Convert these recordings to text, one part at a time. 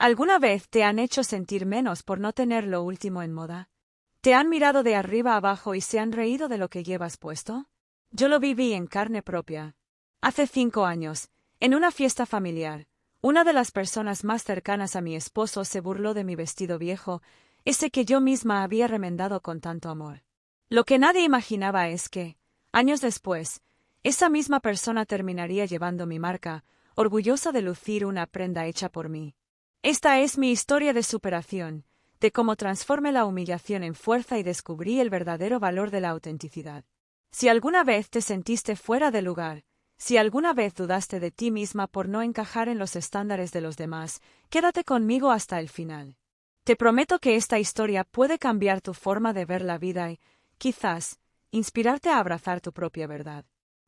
¿Alguna vez te han hecho sentir menos por no tener lo último en moda? ¿Te han mirado de arriba abajo y se han reído de lo que llevas puesto? Yo lo viví en carne propia. Hace 5 años, en una fiesta familiar, una de las personas más cercanas a mi esposo se burló de mi vestido viejo, ese que yo misma había remendado con tanto amor. Lo que nadie imaginaba es que, años después, esa misma persona terminaría llevando mi marca, orgullosa de lucir una prenda hecha por mí. Esta es mi historia de superación, de cómo transformé la humillación en fuerza y descubrí el verdadero valor de la autenticidad. Si alguna vez te sentiste fuera de lugar, si alguna vez dudaste de ti misma por no encajar en los estándares de los demás, quédate conmigo hasta el final. Te prometo que esta historia puede cambiar tu forma de ver la vida y, quizás, inspirarte a abrazar tu propia verdad.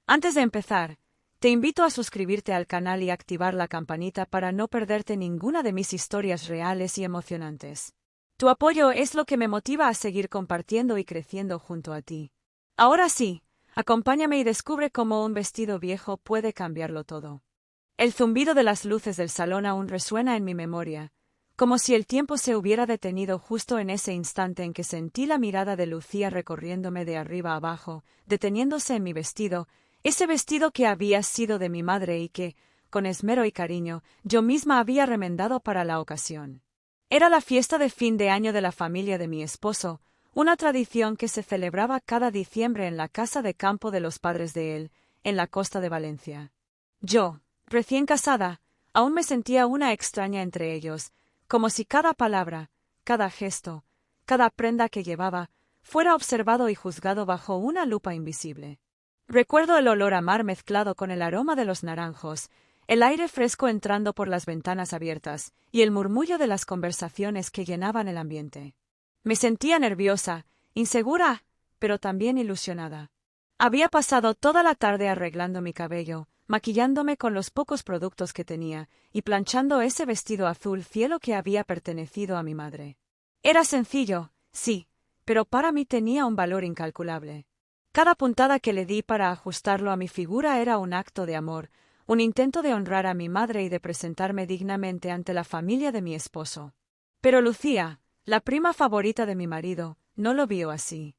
Antes de empezar, te invito a suscribirte al canal y activar la campanita para no perderte ninguna de mis historias reales y emocionantes. Tu apoyo es lo que me motiva a seguir compartiendo y creciendo junto a ti. Ahora sí, acompáñame y descubre cómo un vestido viejo puede cambiarlo todo. El zumbido de las luces del salón aún resuena en mi memoria, como si el tiempo se hubiera detenido justo en ese instante en que sentí la mirada de Lucía recorriéndome de arriba abajo, deteniéndose en mi vestido, ese vestido que había sido de mi madre y que, con esmero y cariño, yo misma había remendado para la ocasión. Era la fiesta de fin de año de la familia de mi esposo, una tradición que se celebraba cada diciembre en la casa de campo de los padres de él, en la costa de Valencia. Yo, recién casada, aún me sentía una extraña entre ellos, como si cada palabra, cada gesto, cada prenda que llevaba, fuera observado y juzgado bajo una lupa invisible. Recuerdo el olor a mar mezclado con el aroma de los naranjos, el aire fresco entrando por las ventanas abiertas, y el murmullo de las conversaciones que llenaban el ambiente. Me sentía nerviosa, insegura, pero también ilusionada. Había pasado toda la tarde arreglando mi cabello, maquillándome con los pocos productos que tenía, y planchando ese vestido azul cielo que había pertenecido a mi madre. Era sencillo, sí, pero para mí tenía un valor incalculable. Cada puntada que le di para ajustarlo a mi figura era un acto de amor, un intento de honrar a mi madre y de presentarme dignamente ante la familia de mi esposo. Pero Lucía, la prima favorita de mi marido, no lo vio así.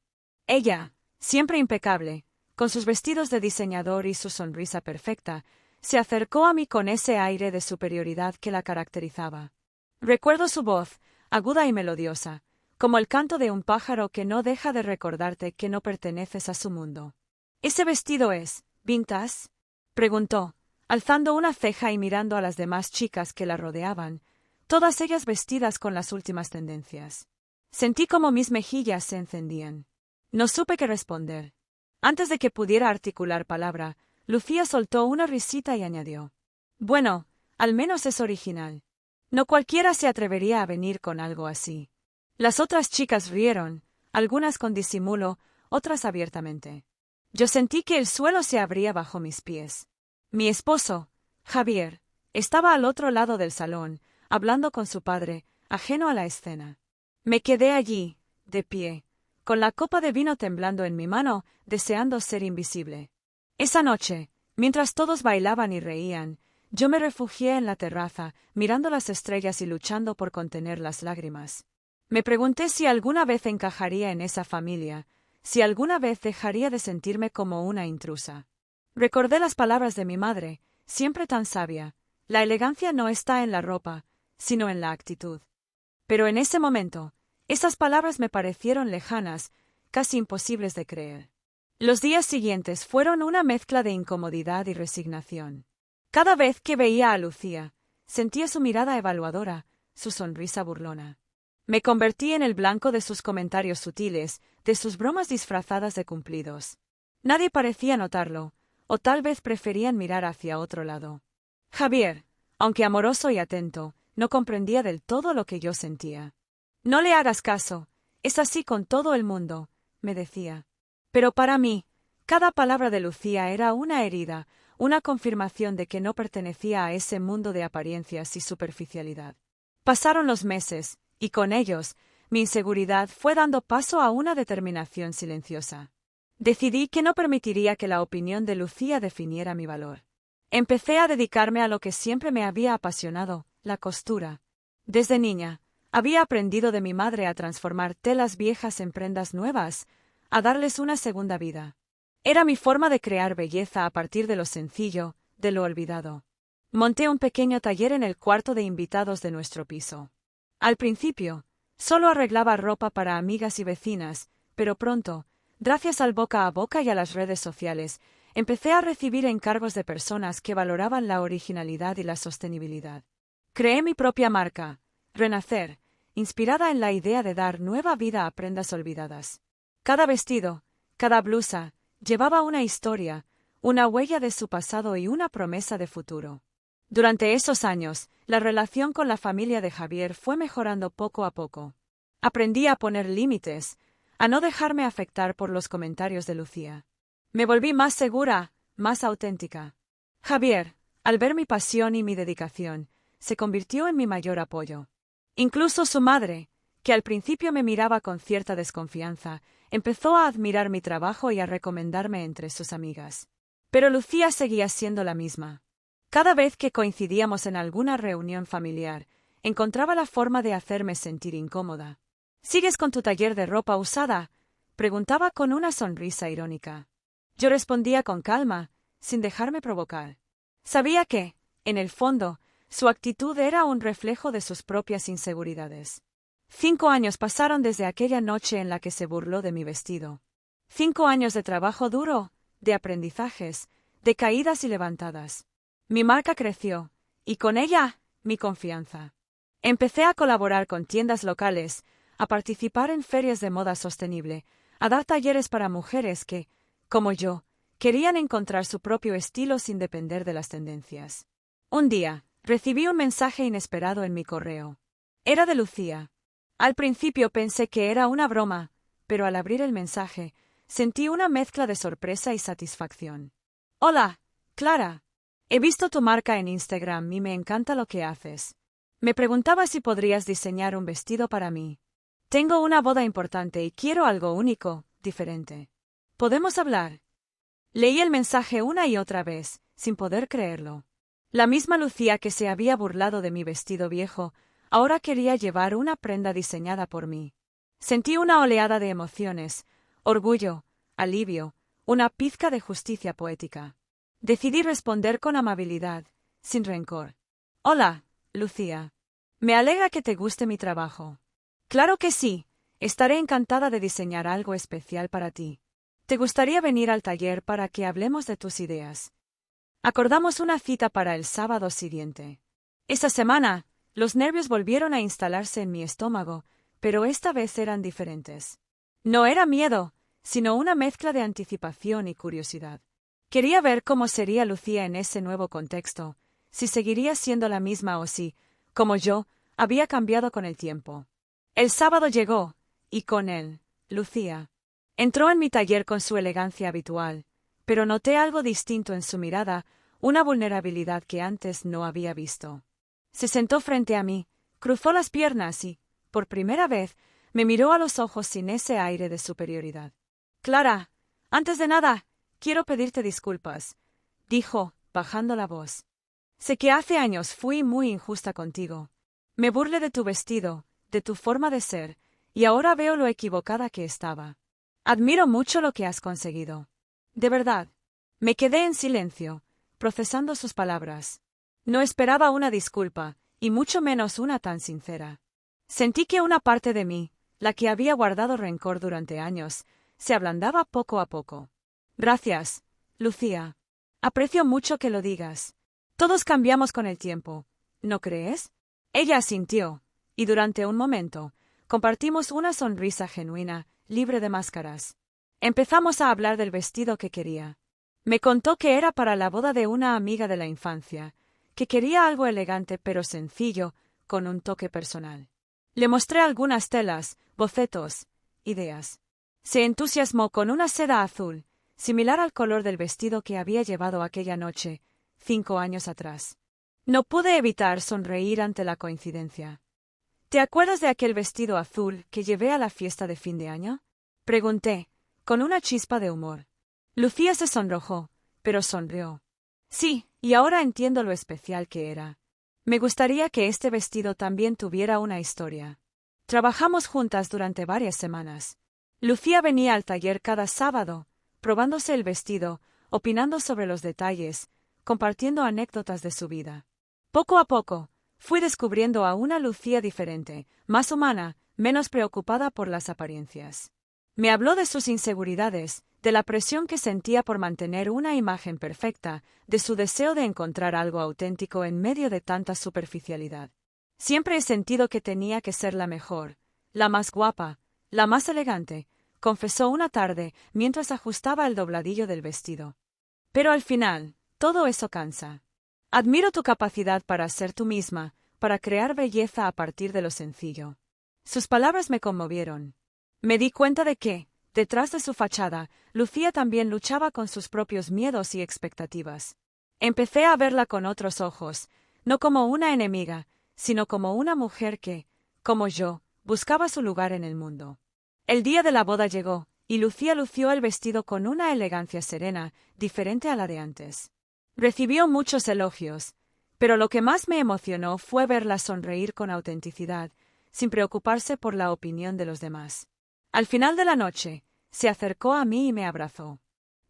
Ella, siempre impecable, con sus vestidos de diseñador y su sonrisa perfecta, se acercó a mí con ese aire de superioridad que la caracterizaba. Recuerdo su voz, aguda y melodiosa, como el canto de un pájaro que no deja de recordarte que no perteneces a su mundo. ¿Ese vestido es vintage?, preguntó, alzando una ceja y mirando a las demás chicas que la rodeaban, todas ellas vestidas con las últimas tendencias. Sentí como mis mejillas se encendían. No supe qué responder. Antes de que pudiera articular palabra, Lucía soltó una risita y añadió: «Bueno, al menos es original. No cualquiera se atrevería a venir con algo así». Las otras chicas rieron, algunas con disimulo, otras abiertamente. Yo sentí que el suelo se abría bajo mis pies. Mi esposo, Javier, estaba al otro lado del salón, hablando con su padre, ajeno a la escena. Me quedé allí, de pie, con la copa de vino temblando en mi mano, deseando ser invisible. Esa noche, mientras todos bailaban y reían, yo me refugié en la terraza, mirando las estrellas y luchando por contener las lágrimas. Me pregunté si alguna vez encajaría en esa familia, si alguna vez dejaría de sentirme como una intrusa. Recordé las palabras de mi madre, siempre tan sabia: la elegancia no está en la ropa, sino en la actitud. Pero en ese momento, esas palabras me parecieron lejanas, casi imposibles de creer. Los días siguientes fueron una mezcla de incomodidad y resignación. Cada vez que veía a Lucía, sentía su mirada evaluadora, su sonrisa burlona. Me convertí en el blanco de sus comentarios sutiles, de sus bromas disfrazadas de cumplidos. Nadie parecía notarlo, o tal vez preferían mirar hacia otro lado. Javier, aunque amoroso y atento, no comprendía del todo lo que yo sentía. «No le hagas caso, es así con todo el mundo», me decía. Pero para mí, cada palabra de Lucía era una herida, una confirmación de que no pertenecía a ese mundo de apariencias y superficialidad. Pasaron los meses, y con ellos, mi inseguridad fue dando paso a una determinación silenciosa. Decidí que no permitiría que la opinión de Lucía definiera mi valor. Empecé a dedicarme a lo que siempre me había apasionado, la costura. Desde niña, había aprendido de mi madre a transformar telas viejas en prendas nuevas, a darles una segunda vida. Era mi forma de crear belleza a partir de lo sencillo, de lo olvidado. Monté un pequeño taller en el cuarto de invitados de nuestro piso. Al principio, solo arreglaba ropa para amigas y vecinas, pero pronto, gracias al boca a boca y a las redes sociales, empecé a recibir encargos de personas que valoraban la originalidad y la sostenibilidad. Creé mi propia marca, Renacer, inspirada en la idea de dar nueva vida a prendas olvidadas. Cada vestido, cada blusa, llevaba una historia, una huella de su pasado y una promesa de futuro. Durante esos años, la relación con la familia de Javier fue mejorando poco a poco. Aprendí a poner límites, a no dejarme afectar por los comentarios de Lucía. Me volví más segura, más auténtica. Javier, al ver mi pasión y mi dedicación, se convirtió en mi mayor apoyo. Incluso su madre, que al principio me miraba con cierta desconfianza, empezó a admirar mi trabajo y a recomendarme entre sus amigas. Pero Lucía seguía siendo la misma. Cada vez que coincidíamos en alguna reunión familiar, encontraba la forma de hacerme sentir incómoda. ¿Sigues con tu taller de ropa usada?, preguntaba con una sonrisa irónica. Yo respondía con calma, sin dejarme provocar. Sabía que, en el fondo, su actitud era un reflejo de sus propias inseguridades. 5 años pasaron desde aquella noche en la que se burló de mi vestido. 5 años de trabajo duro, de aprendizajes, de caídas y levantadas. Mi marca creció, y con ella, mi confianza. Empecé a colaborar con tiendas locales, a participar en ferias de moda sostenible, a dar talleres para mujeres que, como yo, querían encontrar su propio estilo sin depender de las tendencias. Un día, recibí un mensaje inesperado en mi correo. Era de Lucía. Al principio pensé que era una broma, pero al abrir el mensaje, sentí una mezcla de sorpresa y satisfacción. Hola, Clara. He visto tu marca en Instagram y me encanta lo que haces. Me preguntaba si podrías diseñar un vestido para mí. Tengo una boda importante y quiero algo único, diferente. ¿Podemos hablar? Leí el mensaje una y otra vez, sin poder creerlo. La misma Lucía que se había burlado de mi vestido viejo, ahora quería llevar una prenda diseñada por mí. Sentí una oleada de emociones, orgullo, alivio, una pizca de justicia poética. Decidí responder con amabilidad, sin rencor. Hola, Lucía. Me alegra que te guste mi trabajo. Claro que sí, estaré encantada de diseñar algo especial para ti. ¿Te gustaría venir al taller para que hablemos de tus ideas? Acordamos una cita para el sábado siguiente. Esa semana, los nervios volvieron a instalarse en mi estómago, pero esta vez eran diferentes. No era miedo, sino una mezcla de anticipación y curiosidad. Quería ver cómo sería Lucía en ese nuevo contexto, si seguiría siendo la misma o si, como yo, había cambiado con el tiempo. El sábado llegó, y con él, Lucía. Entró en mi taller con su elegancia habitual, pero noté algo distinto en su mirada, una vulnerabilidad que antes no había visto. Se sentó frente a mí, cruzó las piernas y, por primera vez, me miró a los ojos sin ese aire de superioridad. Clara, antes de nada, quiero pedirte disculpas, dijo, bajando la voz. Sé que hace años fui muy injusta contigo. Me burlé de tu vestido, de tu forma de ser, y ahora veo lo equivocada que estaba. Admiro mucho lo que has conseguido. De verdad. Me quedé en silencio, procesando sus palabras. No esperaba una disculpa, y mucho menos una tan sincera. Sentí que una parte de mí, la que había guardado rencor durante años, se ablandaba poco a poco. Gracias, Lucía. Aprecio mucho que lo digas. Todos cambiamos con el tiempo, ¿no crees? Ella asintió, y durante un momento, compartimos una sonrisa genuina, libre de máscaras. Empezamos a hablar del vestido que quería. Me contó que era para la boda de una amiga de la infancia, que quería algo elegante pero sencillo, con un toque personal. Le mostré algunas telas, bocetos, ideas. Se entusiasmó con una seda azul, similar al color del vestido que había llevado aquella noche, 5 años atrás. No pude evitar sonreír ante la coincidencia. ¿Te acuerdas de aquel vestido azul que llevé a la fiesta de fin de año? Pregunté, con una chispa de humor. Lucía se sonrojó, pero sonrió. Sí, y ahora entiendo lo especial que era. Me gustaría que este vestido también tuviera una historia. Trabajamos juntas durante varias semanas. Lucía venía al taller cada sábado, probándose el vestido, opinando sobre los detalles, compartiendo anécdotas de su vida. Poco a poco, fui descubriendo a una Lucía diferente, más humana, menos preocupada por las apariencias. Me habló de sus inseguridades, de la presión que sentía por mantener una imagen perfecta, de su deseo de encontrar algo auténtico en medio de tanta superficialidad. Siempre he sentido que tenía que ser la mejor, la más guapa, la más elegante, confesó una tarde mientras ajustaba el dobladillo del vestido. Pero al final, todo eso cansa. Admiro tu capacidad para ser tú misma, para crear belleza a partir de lo sencillo. Sus palabras me conmovieron. Me di cuenta de que, detrás de su fachada, Lucía también luchaba con sus propios miedos y expectativas. Empecé a verla con otros ojos, no como una enemiga, sino como una mujer que, como yo, buscaba su lugar en el mundo. El día de la boda llegó, y Lucía lució el vestido con una elegancia serena, diferente a la de antes. Recibió muchos elogios, pero lo que más me emocionó fue verla sonreír con autenticidad, sin preocuparse por la opinión de los demás. Al final de la noche, se acercó a mí y me abrazó.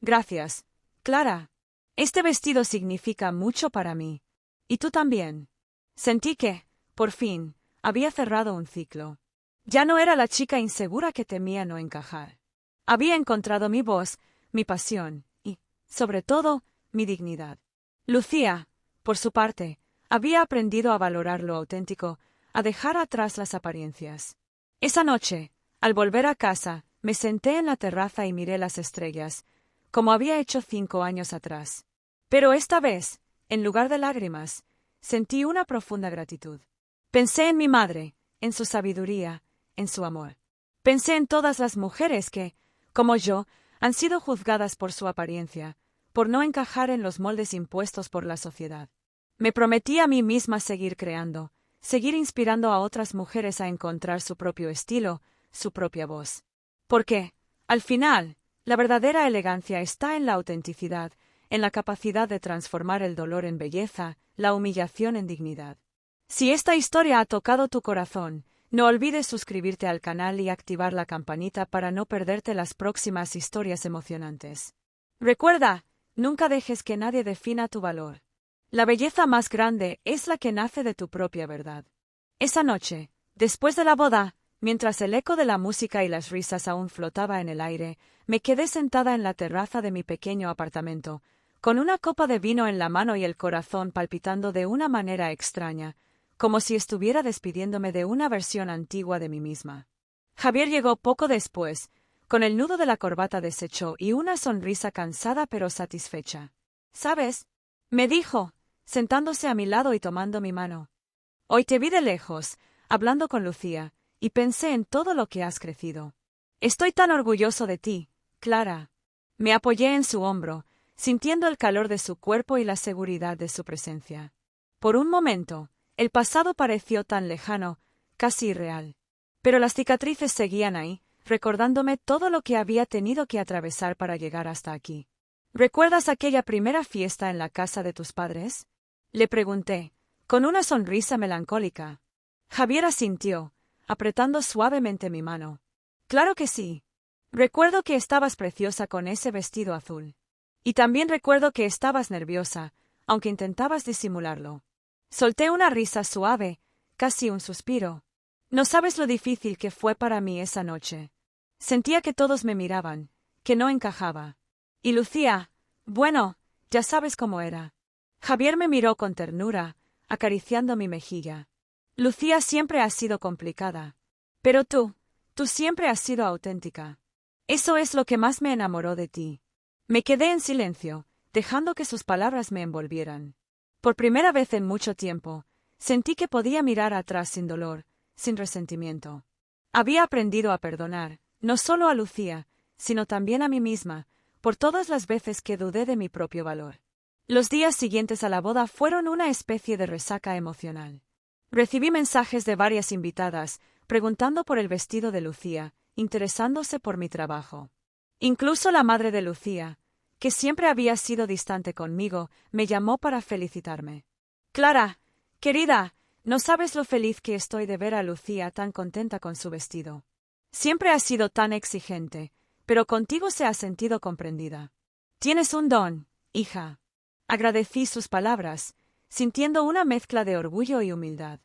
Gracias, Clara. Este vestido significa mucho para mí. Y tú también. Sentí que, por fin, había cerrado un ciclo. Ya no era la chica insegura que temía no encajar. Había encontrado mi voz, mi pasión y, sobre todo, mi dignidad. Lucía, por su parte, había aprendido a valorar lo auténtico, a dejar atrás las apariencias. Esa noche, al volver a casa, me senté en la terraza y miré las estrellas, como había hecho 5 años atrás. Pero esta vez, en lugar de lágrimas, sentí una profunda gratitud. Pensé en mi madre, en su sabiduría, en su amor. Pensé en todas las mujeres que, como yo, han sido juzgadas por su apariencia, por no encajar en los moldes impuestos por la sociedad. Me prometí a mí misma seguir creando, seguir inspirando a otras mujeres a encontrar su propio estilo, su propia voz. Porque, al final, la verdadera elegancia está en la autenticidad, en la capacidad de transformar el dolor en belleza, la humillación en dignidad. Si esta historia ha tocado tu corazón, no olvides suscribirte al canal y activar la campanita para no perderte las próximas historias emocionantes. Recuerda, nunca dejes que nadie defina tu valor. La belleza más grande es la que nace de tu propia verdad. Esa noche, después de la boda, mientras el eco de la música y las risas aún flotaba en el aire, me quedé sentada en la terraza de mi pequeño apartamento, con una copa de vino en la mano y el corazón palpitando de una manera extraña, como si estuviera despidiéndome de una versión antigua de mí misma. Javier llegó poco después, con el nudo de la corbata deshecho y una sonrisa cansada pero satisfecha. ¿Sabes?, me dijo, sentándose a mi lado y tomando mi mano. Hoy te vi de lejos, hablando con Lucía, y pensé en todo lo que has crecido. Estoy tan orgulloso de ti, Clara. Me apoyé en su hombro, sintiendo el calor de su cuerpo y la seguridad de su presencia. Por un momento, el pasado pareció tan lejano, casi irreal. Pero las cicatrices seguían ahí, recordándome todo lo que había tenido que atravesar para llegar hasta aquí. ¿Recuerdas aquella primera fiesta en la casa de tus padres?, le pregunté, con una sonrisa melancólica. Javier asintió, apretando suavemente mi mano. Claro que sí. Recuerdo que estabas preciosa con ese vestido azul. Y también recuerdo que estabas nerviosa, aunque intentabas disimularlo. Solté una risa suave, casi un suspiro. No sabes lo difícil que fue para mí esa noche. Sentía que todos me miraban, que no encajaba. Y Lucía, bueno, ya sabes cómo era. Javier me miró con ternura, acariciando mi mejilla. Lucía siempre ha sido complicada. Pero tú siempre has sido auténtica. Eso es lo que más me enamoró de ti. Me quedé en silencio, dejando que sus palabras me envolvieran. Por primera vez en mucho tiempo, sentí que podía mirar atrás sin dolor, sin resentimiento. Había aprendido a perdonar, no solo a Lucía, sino también a mí misma, por todas las veces que dudé de mi propio valor. Los días siguientes a la boda fueron una especie de resaca emocional. Recibí mensajes de varias invitadas, preguntando por el vestido de Lucía, interesándose por mi trabajo. Incluso la madre de Lucía, que siempre había sido distante conmigo, me llamó para felicitarme. Clara, Querida, no sabes lo feliz que estoy de ver a Lucía tan contenta con su vestido. Siempre has sido tan exigente, pero contigo se ha sentido comprendida. Tienes un don, hija. Agradecí sus palabras, sintiendo una mezcla de orgullo y humildad.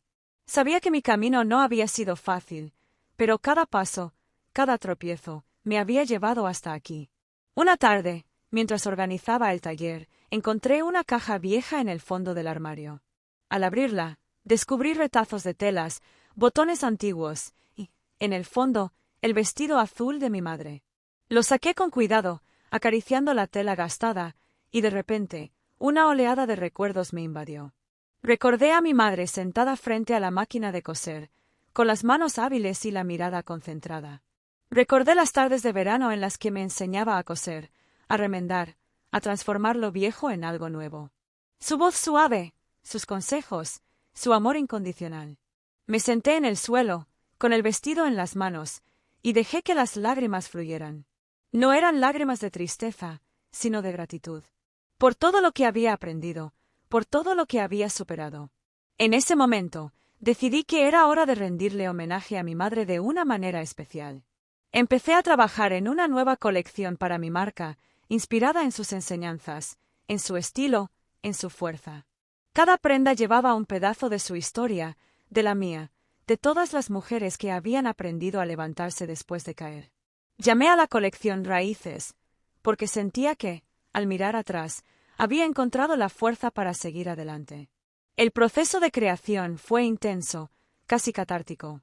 Sabía que mi camino no había sido fácil, pero cada paso, cada tropiezo, me había llevado hasta aquí. Una tarde, mientras organizaba el taller, encontré una caja vieja en el fondo del armario. Al abrirla, descubrí retazos de telas, botones antiguos y, en el fondo, el vestido azul de mi madre. Lo saqué con cuidado, acariciando la tela gastada, y de repente, una oleada de recuerdos me invadió. Recordé a mi madre sentada frente a la máquina de coser, con las manos hábiles y la mirada concentrada. Recordé las tardes de verano en las que me enseñaba a coser, a remendar, a transformar lo viejo en algo nuevo. Su voz suave, sus consejos, su amor incondicional. Me senté en el suelo, con el vestido en las manos, y dejé que las lágrimas fluyeran. No eran lágrimas de tristeza, sino de gratitud. Por todo lo que había aprendido, por todo lo que había superado. En ese momento, decidí que era hora de rendirle homenaje a mi madre de una manera especial. Empecé a trabajar en una nueva colección para mi marca, inspirada en sus enseñanzas, en su estilo, en su fuerza. Cada prenda llevaba un pedazo de su historia, de la mía, de todas las mujeres que habían aprendido a levantarse después de caer. Llamé a la colección Raíces, porque sentía que, al mirar atrás, había encontrado la fuerza para seguir adelante. El proceso de creación fue intenso, casi catártico.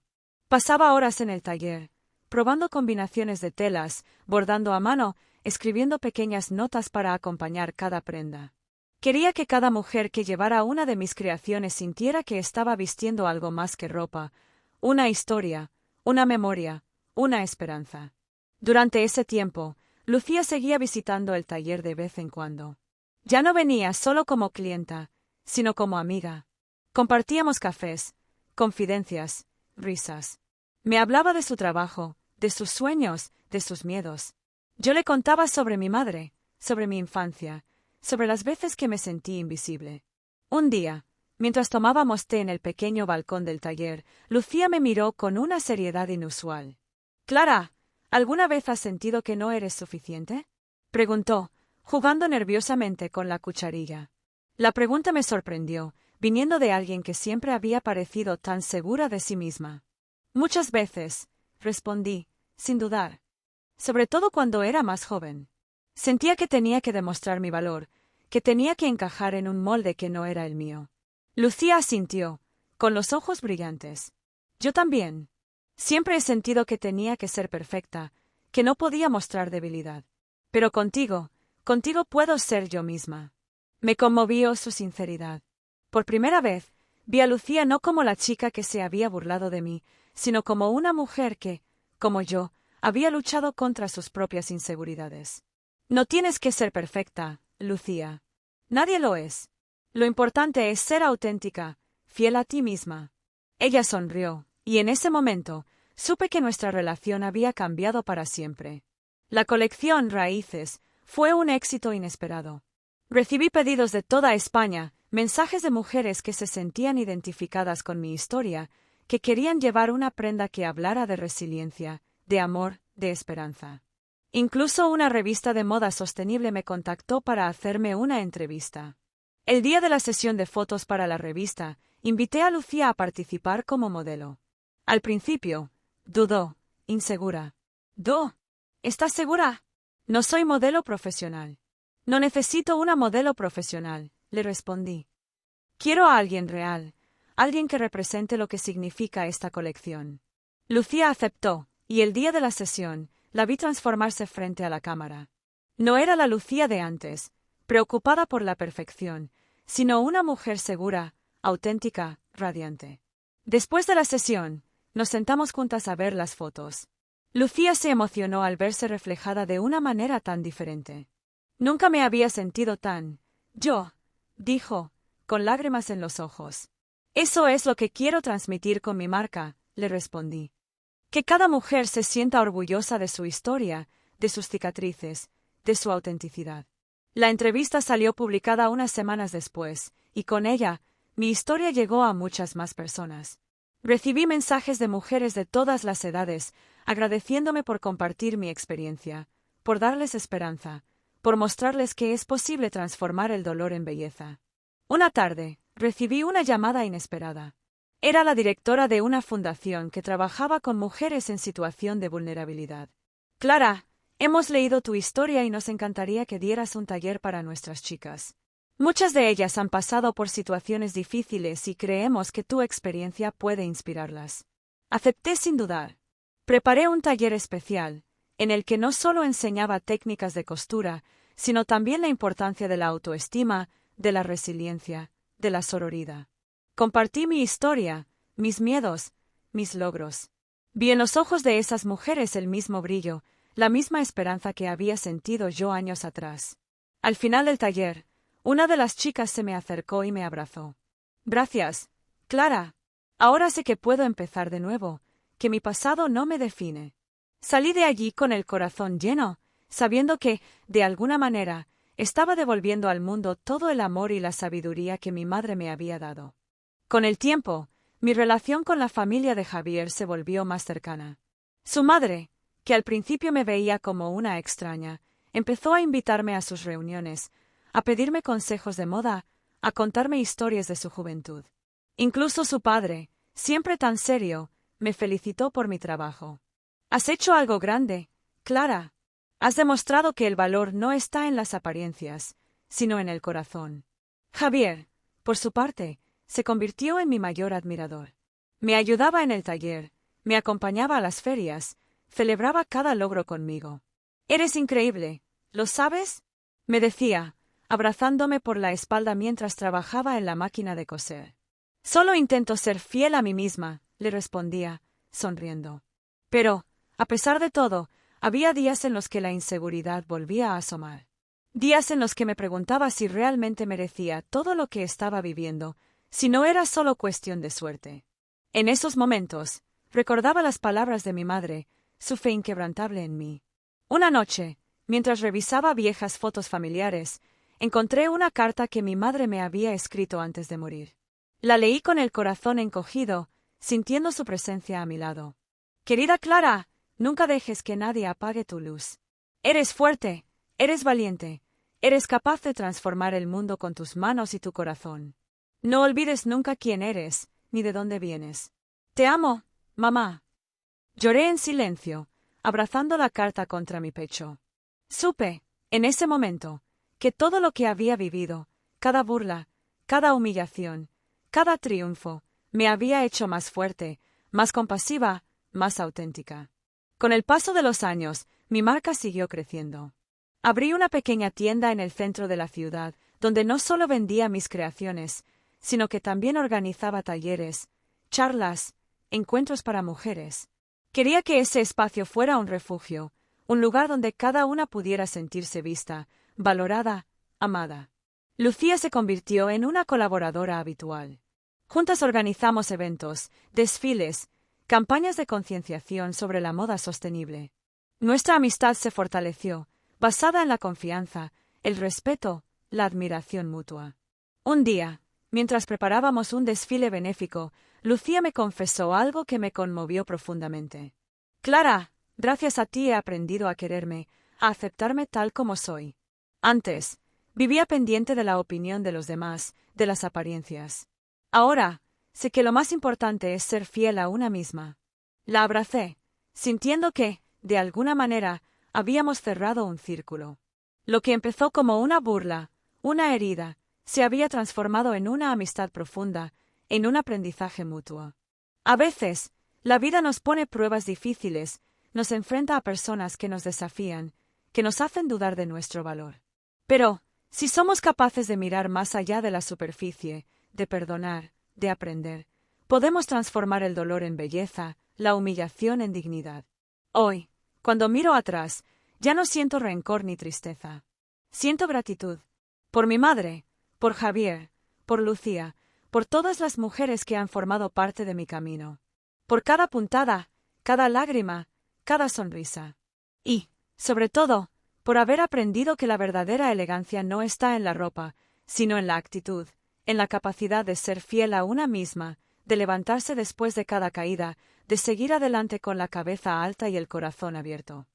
Pasaba horas en el taller, probando combinaciones de telas, bordando a mano, escribiendo pequeñas notas para acompañar cada prenda. Quería que cada mujer que llevara una de mis creaciones sintiera que estaba vistiendo algo más que ropa, una historia, una memoria, una esperanza. Durante ese tiempo, Lucía seguía visitando el taller de vez en cuando. Ya no venía solo como clienta, sino como amiga. Compartíamos cafés, confidencias, risas. Me hablaba de su trabajo, de sus sueños, de sus miedos. Yo le contaba sobre mi madre, sobre mi infancia, sobre las veces que me sentí invisible. Un día, mientras tomábamos té en el pequeño balcón del taller, Lucía me miró con una seriedad inusual. «Clara, ¿alguna vez has sentido que no eres suficiente?», preguntó, jugando nerviosamente con la cucharilla. La pregunta me sorprendió, viniendo de alguien que siempre había parecido tan segura de sí misma. «Muchas veces», respondí, sin dudar. Sobre todo cuando era más joven. Sentía que tenía que demostrar mi valor, que tenía que encajar en un molde que no era el mío. Lucía asintió, con los ojos brillantes. Yo también. Siempre he sentido que tenía que ser perfecta, que no podía mostrar debilidad. Pero contigo puedo ser yo misma. Me conmovió su sinceridad. Por primera vez, vi a Lucía no como la chica que se había burlado de mí, sino como una mujer que, como yo, había luchado contra sus propias inseguridades. No tienes que ser perfecta, Lucía. Nadie lo es. Lo importante es ser auténtica, fiel a ti misma. Ella sonrió, y en ese momento, supe que nuestra relación había cambiado para siempre. La colección Raíces fue un éxito inesperado. Recibí pedidos de toda España, mensajes de mujeres que se sentían identificadas con mi historia, que querían llevar una prenda que hablara de resiliencia, de amor, de esperanza. Incluso una revista de moda sostenible me contactó para hacerme una entrevista. El día de la sesión de fotos para la revista, invité a Lucía a participar como modelo. Al principio, dudó, insegura. ¿Estás segura? No soy modelo profesional. No necesito una modelo profesional, le respondí. Quiero a alguien real, alguien que represente lo que significa esta colección. Lucía aceptó, y el día de la sesión, la vi transformarse frente a la cámara. No era la Lucía de antes, preocupada por la perfección, sino una mujer segura, auténtica, radiante. Después de la sesión, nos sentamos juntas a ver las fotos. Lucía se emocionó al verse reflejada de una manera tan diferente. Nunca me había sentido tan yo, dijo, con lágrimas en los ojos. Eso es lo que quiero transmitir con mi marca, le respondí. Que cada mujer se sienta orgullosa de su historia, de sus cicatrices, de su autenticidad. La entrevista salió publicada unas semanas después, y con ella, mi historia llegó a muchas más personas. Recibí mensajes de mujeres de todas las edades, agradeciéndome por compartir mi experiencia, por darles esperanza, por mostrarles que es posible transformar el dolor en belleza. Una tarde, recibí una llamada inesperada. Era la directora de una fundación que trabajaba con mujeres en situación de vulnerabilidad. Clara, hemos leído tu historia y nos encantaría que dieras un taller para nuestras chicas. Muchas de ellas han pasado por situaciones difíciles y creemos que tu experiencia puede inspirarlas. Acepté sin dudar. Preparé un taller especial, en el que no solo enseñaba técnicas de costura, sino también la importancia de la autoestima, de la resiliencia, de la sororidad. Compartí mi historia, mis miedos, mis logros. Vi en los ojos de esas mujeres el mismo brillo, la misma esperanza que había sentido yo años atrás. Al final del taller, una de las chicas se me acercó y me abrazó. Gracias, Clara. Ahora sé que puedo empezar de nuevo, que mi pasado no me define. Salí de allí con el corazón lleno, sabiendo que, de alguna manera, estaba devolviendo al mundo todo el amor y la sabiduría que mi madre me había dado. Con el tiempo, mi relación con la familia de Javier se volvió más cercana. Su madre, que al principio me veía como una extraña, empezó a invitarme a sus reuniones, a pedirme consejos de moda, a contarme historias de su juventud. Incluso su padre, siempre tan serio, me felicitó por mi trabajo. «Has hecho algo grande, Clara. Has demostrado que el valor no está en las apariencias, sino en el corazón». Javier, por su parte, se convirtió en mi mayor admirador. Me ayudaba en el taller, me acompañaba a las ferias, celebraba cada logro conmigo. «Eres increíble, ¿lo sabes?», me decía, abrazándome por la espalda mientras trabajaba en la máquina de coser. «Solo intento ser fiel a mí misma», le respondía, sonriendo. Pero, a pesar de todo, había días en los que la inseguridad volvía a asomar. Días en los que me preguntaba si realmente merecía todo lo que estaba viviendo, si no era solo cuestión de suerte. En esos momentos, recordaba las palabras de mi madre, su fe inquebrantable en mí. Una noche, mientras revisaba viejas fotos familiares, encontré una carta que mi madre me había escrito antes de morir. La leí con el corazón encogido, sintiendo su presencia a mi lado. «Querida Clara, nunca dejes que nadie apague tu luz. Eres fuerte, eres valiente, eres capaz de transformar el mundo con tus manos y tu corazón. No olvides nunca quién eres, ni de dónde vienes. Te amo, mamá». Lloré en silencio, abrazando la carta contra mi pecho. Supe, en ese momento, que todo lo que había vivido, cada burla, cada humillación, cada triunfo, me había hecho más fuerte, más compasiva, más auténtica. Con el paso de los años, mi marca siguió creciendo. Abrí una pequeña tienda en el centro de la ciudad, donde no solo vendía mis creaciones, sino que también organizaba talleres, charlas, encuentros para mujeres. Quería que ese espacio fuera un refugio, un lugar donde cada una pudiera sentirse vista, valorada, amada. Lucía se convirtió en una colaboradora habitual. Juntas organizamos eventos, desfiles, campañas de concienciación sobre la moda sostenible. Nuestra amistad se fortaleció, basada en la confianza, el respeto, la admiración mutua. Un día, mientras preparábamos un desfile benéfico, Lucía me confesó algo que me conmovió profundamente. «Clara, gracias a ti he aprendido a quererme, a aceptarme tal como soy. Antes, vivía pendiente de la opinión de los demás, de las apariencias. Ahora, sé que lo más importante es ser fiel a una misma». La abracé, sintiendo que, de alguna manera, habíamos cerrado un círculo. Lo que empezó como una burla, una herida, se había transformado en una amistad profunda, en un aprendizaje mutuo. A veces, la vida nos pone pruebas difíciles, nos enfrenta a personas que nos desafían, que nos hacen dudar de nuestro valor. Pero, si somos capaces de mirar más allá de la superficie, de perdonar, de aprender, podemos transformar el dolor en belleza, la humillación en dignidad. Hoy, cuando miro atrás, ya no siento rencor ni tristeza. Siento gratitud. Por mi madre, por Javier, por Lucía, por todas las mujeres que han formado parte de mi camino. Por cada puntada, cada lágrima, cada sonrisa. Y, sobre todo, por haber aprendido que la verdadera elegancia no está en la ropa, sino en la actitud, en la capacidad de ser fiel a una misma, de levantarse después de cada caída, de seguir adelante con la cabeza alta y el corazón abierto.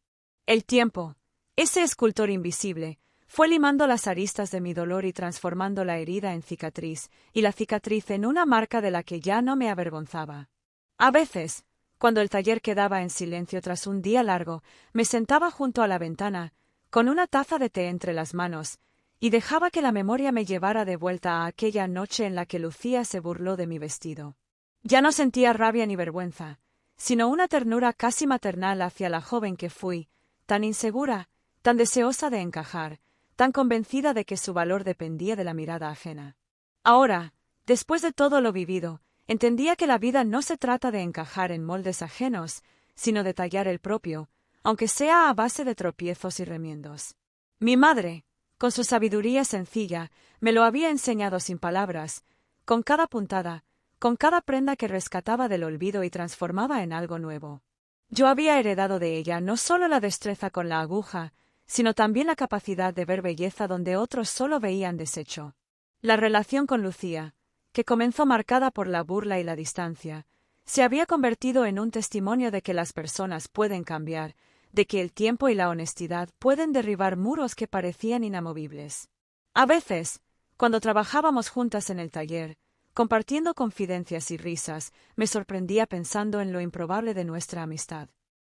El tiempo, ese escultor invisible, fue limando las aristas de mi dolor y transformando la herida en cicatriz, y la cicatriz en una marca de la que ya no me avergonzaba. A veces, cuando el taller quedaba en silencio tras un día largo, me sentaba junto a la ventana, con una taza de té entre las manos, y dejaba que la memoria me llevara de vuelta a aquella noche en la que Lucía se burló de mi vestido. Ya no sentía rabia ni vergüenza, sino una ternura casi maternal hacia la joven que fui, tan insegura, tan deseosa de encajar, tan convencida de que su valor dependía de la mirada ajena. Ahora, después de todo lo vivido, entendía que la vida no se trata de encajar en moldes ajenos, sino de tallar el propio, aunque sea a base de tropiezos y remiendos. Mi madre, con su sabiduría sencilla, me lo había enseñado sin palabras, con cada puntada, con cada prenda que rescataba del olvido y transformaba en algo nuevo. Yo había heredado de ella no solo la destreza con la aguja, sino también la capacidad de ver belleza donde otros solo veían desecho. La relación con Lucía, que comenzó marcada por la burla y la distancia, se había convertido en un testimonio de que las personas pueden cambiar, de que el tiempo y la honestidad pueden derribar muros que parecían inamovibles. A veces, cuando trabajábamos juntas en el taller, compartiendo confidencias y risas, me sorprendía pensando en lo improbable de nuestra amistad.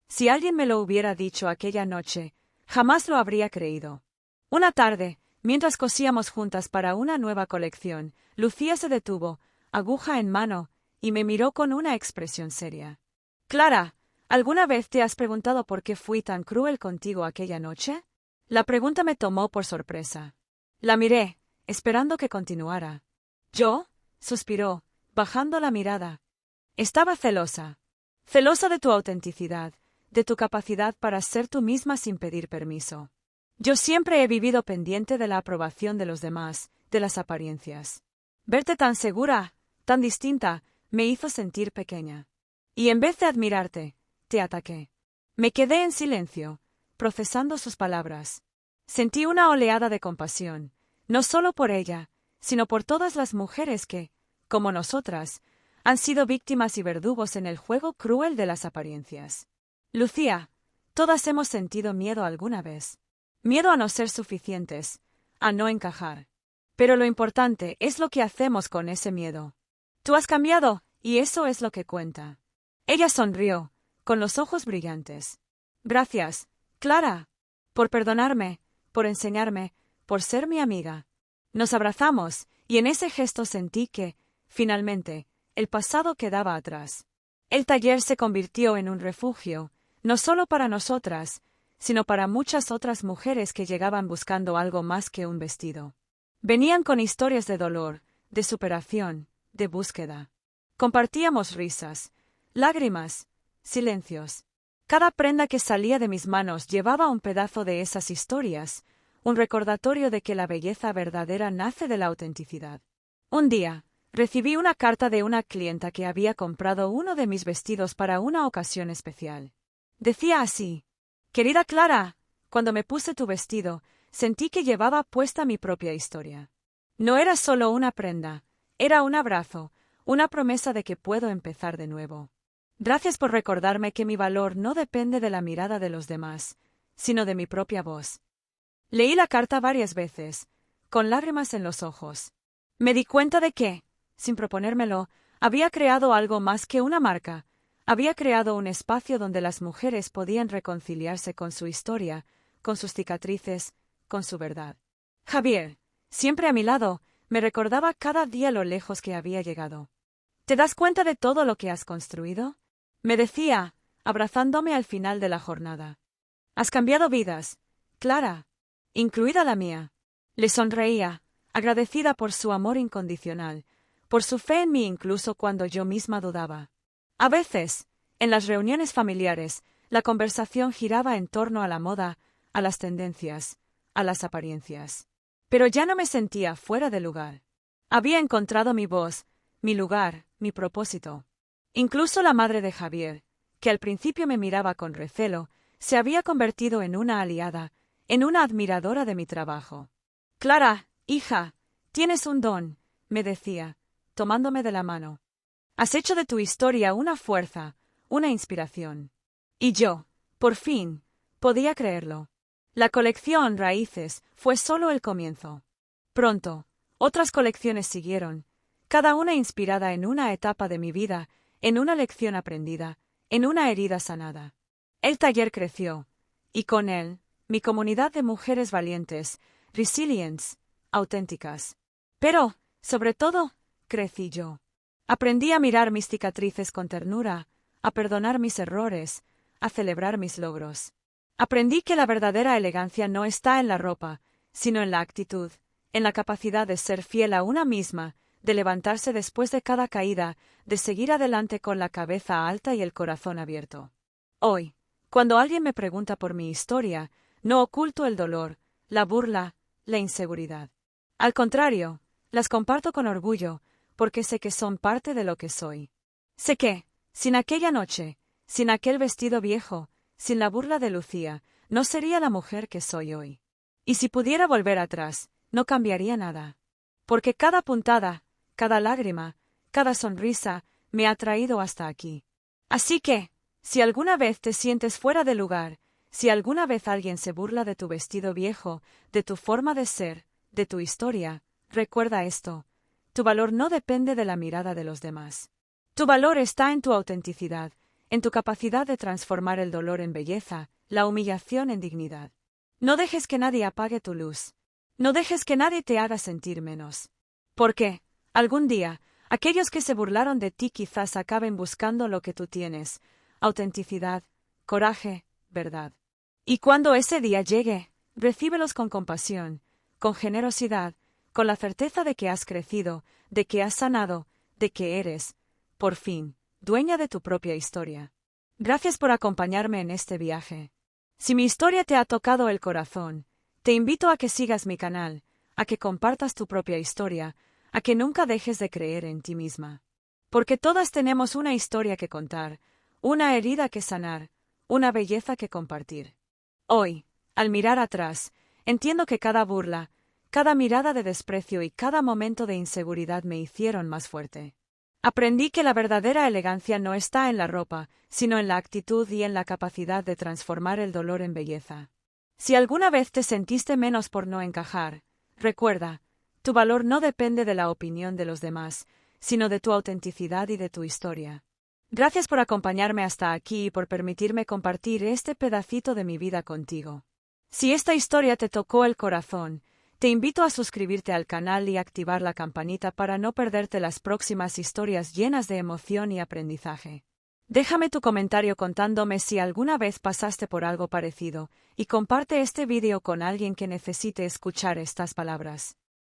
Si alguien me lo hubiera dicho aquella noche, jamás lo habría creído. Una tarde, mientras cosíamos juntas para una nueva colección, Lucía se detuvo, aguja en mano, y me miró con una expresión seria. «Clara, ¿alguna vez te has preguntado por qué fui tan cruel contigo aquella noche?» La pregunta me tomó por sorpresa. La miré, esperando que continuara. «¿Yo?» suspiró, bajando la mirada. «Estaba celosa. Celosa de tu autenticidad, de tu capacidad para ser tú misma sin pedir permiso. Yo siempre he vivido pendiente de la aprobación de los demás, de las apariencias. Verte tan segura, tan distinta, me hizo sentir pequeña. Y en vez de admirarte, te ataqué». Me quedé en silencio, procesando sus palabras. Sentí una oleada de compasión, no solo por ella, sino por todas las mujeres que, como nosotras, han sido víctimas y verdugos en el juego cruel de las apariencias. Lucía, todas hemos sentido miedo alguna vez. Miedo a no ser suficientes, a no encajar. Pero lo importante es lo que hacemos con ese miedo. Tú has cambiado, y eso es lo que cuenta. Ella sonrió, con los ojos brillantes. Gracias, Clara, por perdonarme, por enseñarme, por ser mi amiga. Nos abrazamos, y en ese gesto sentí que, finalmente, el pasado quedaba atrás. El taller se convirtió en un refugio, no solo para nosotras, sino para muchas otras mujeres que llegaban buscando algo más que un vestido. Venían con historias de dolor, de superación, de búsqueda. Compartíamos risas, lágrimas, silencios. Cada prenda que salía de mis manos llevaba un pedazo de esas historias, un recordatorio de que la belleza verdadera nace de la autenticidad. Un día, recibí una carta de una clienta que había comprado uno de mis vestidos para una ocasión especial. Decía así: «Querida Clara, cuando me puse tu vestido, sentí que llevaba puesta mi propia historia. No era solo una prenda, era un abrazo, una promesa de que puedo empezar de nuevo. Gracias por recordarme que mi valor no depende de la mirada de los demás, sino de mi propia voz». Leí la carta varias veces, con lágrimas en los ojos. Me di cuenta de que, sin proponérmelo, había creado algo más que una marca. Había creado un espacio donde las mujeres podían reconciliarse con su historia, con sus cicatrices, con su verdad. Javier, siempre a mi lado, me recordaba cada día lo lejos que había llegado. «¿Te das cuenta de todo lo que has construido?», me decía, abrazándome al final de la jornada. «Has cambiado vidas, Clara, incluida la mía». Le sonreía, agradecida por su amor incondicional, por su fe en mí incluso cuando yo misma dudaba. A veces, en las reuniones familiares, la conversación giraba en torno a la moda, a las tendencias, a las apariencias. Pero ya no me sentía fuera de lugar. Había encontrado mi voz, mi lugar, mi propósito. Incluso la madre de Javier, que al principio me miraba con recelo, se había convertido en una aliada, en una admiradora de mi trabajo. «Clara, hija, tienes un don», me decía, tomándome de la mano. Has hecho de tu historia una fuerza, una inspiración. Y yo, por fin, podía creerlo. La colección Raíces fue solo el comienzo. Pronto, otras colecciones siguieron, cada una inspirada en una etapa de mi vida, en una lección aprendida, en una herida sanada. El taller creció, y con él, mi comunidad de mujeres valientes, resilientes, auténticas. Pero, sobre todo, crecí yo. Aprendí a mirar mis cicatrices con ternura, a perdonar mis errores, a celebrar mis logros. Aprendí que la verdadera elegancia no está en la ropa, sino en la actitud, en la capacidad de ser fiel a una misma, de levantarse después de cada caída, de seguir adelante con la cabeza alta y el corazón abierto. Hoy, cuando alguien me pregunta por mi historia, no oculto el dolor, la burla, la inseguridad. Al contrario, las comparto con orgullo, porque sé que son parte de lo que soy. Sé que, sin aquella noche, sin aquel vestido viejo, sin la burla de Lucía, no sería la mujer que soy hoy. Y si pudiera volver atrás, no cambiaría nada. Porque cada puntada, cada lágrima, cada sonrisa, me ha traído hasta aquí. Así que, si alguna vez te sientes fuera de lugar, si alguna vez alguien se burla de tu vestido viejo, de tu forma de ser, de tu historia, recuerda esto: tu valor no depende de la mirada de los demás. Tu valor está en tu autenticidad, en tu capacidad de transformar el dolor en belleza, la humillación en dignidad. No dejes que nadie apague tu luz. No dejes que nadie te haga sentir menos. Porque, algún día, aquellos que se burlaron de ti quizás acaben buscando lo que tú tienes: autenticidad, coraje, verdad. Y cuando ese día llegue, recíbelos con compasión, con generosidad, con la certeza de que has crecido, de que has sanado, de que eres, por fin, dueña de tu propia historia. Gracias por acompañarme en este viaje. Si mi historia te ha tocado el corazón, te invito a que sigas mi canal, a que compartas tu propia historia, a que nunca dejes de creer en ti misma. Porque todas tenemos una historia que contar, una herida que sanar, una belleza que compartir. Hoy, al mirar atrás, entiendo que cada burla, cada mirada de desprecio y cada momento de inseguridad me hicieron más fuerte. Aprendí que la verdadera elegancia no está en la ropa, sino en la actitud y en la capacidad de transformar el dolor en belleza. Si alguna vez te sentiste menos por no encajar, recuerda, tu valor no depende de la opinión de los demás, sino de tu autenticidad y de tu historia. Gracias por acompañarme hasta aquí y por permitirme compartir este pedacito de mi vida contigo. Si esta historia te tocó el corazón, te invito a suscribirte al canal y activar la campanita para no perderte las próximas historias llenas de emoción y aprendizaje. Déjame tu comentario contándome si alguna vez pasaste por algo parecido, y comparte este vídeo con alguien que necesite escuchar estas palabras.